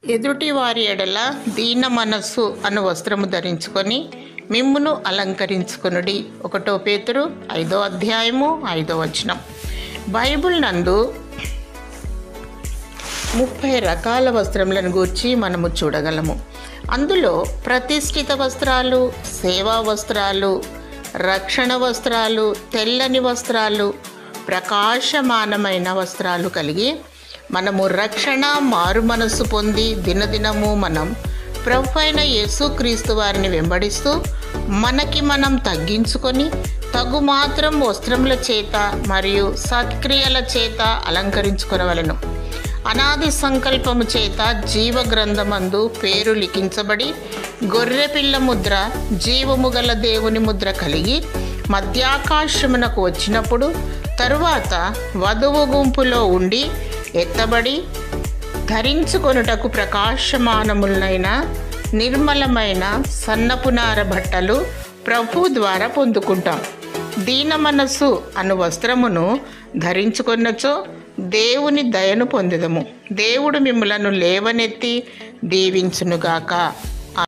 ఎదుటి వారి ఎడల దీన మనస్సు అను వస్త్రము ధరించుకొని మిమ్మును అలంకరించుకొనుడి. 1 పేతురు 5వ అధ్యాయము 5వ వచనం. బైబిల్ నందు 30 రకాల వస్త్రములను గూర్చి మనము చూడగలము. అందులో ప్రతిష్ఠిత వస్త్రాలు, సేవా వస్త్రాలు, రక్షణ వస్త్రాలు, తెల్లని వస్త్రాలు, ప్రకాశమానమైన వస్త్రాలు కలిగి మనము రక్షణ మారు మనస్సు పొంది దినదినము మనం ప్రభు అయిన యేసుక్రీస్తు వారిని వెంబడిస్తూ మనకి మనం తగ్గించుకొని తగు మాత్రం వస్త్రముల చేత మరియు సత్క్రియల చేత అలంకరించుకొనవలెను. అనాది సంకల్పము చేత జీవ గ్రంథమందు పేరు లిఖించబడి గొర్రెపిల్ల ముద్ర, జీవము గల దేవుని ముద్ర కలిగి మధ్యాకాశమునకు వచ్చినప్పుడు తరువాత వధువు గుంపులో ఉండి ఎత్తబడి ధరించుకొనుటకు ప్రకాశమానములైన నిర్మలమైన సన్నపునార బట్టలు ప్రభు ద్వారా పొందుకుంటాం. దీన మనస్సు అను వస్త్రమును ధరించుకొన్నచో దేవుని దయను పొందెదము. దేవుడు మిమ్ములను లేవనెత్తి దీవించునుగాక.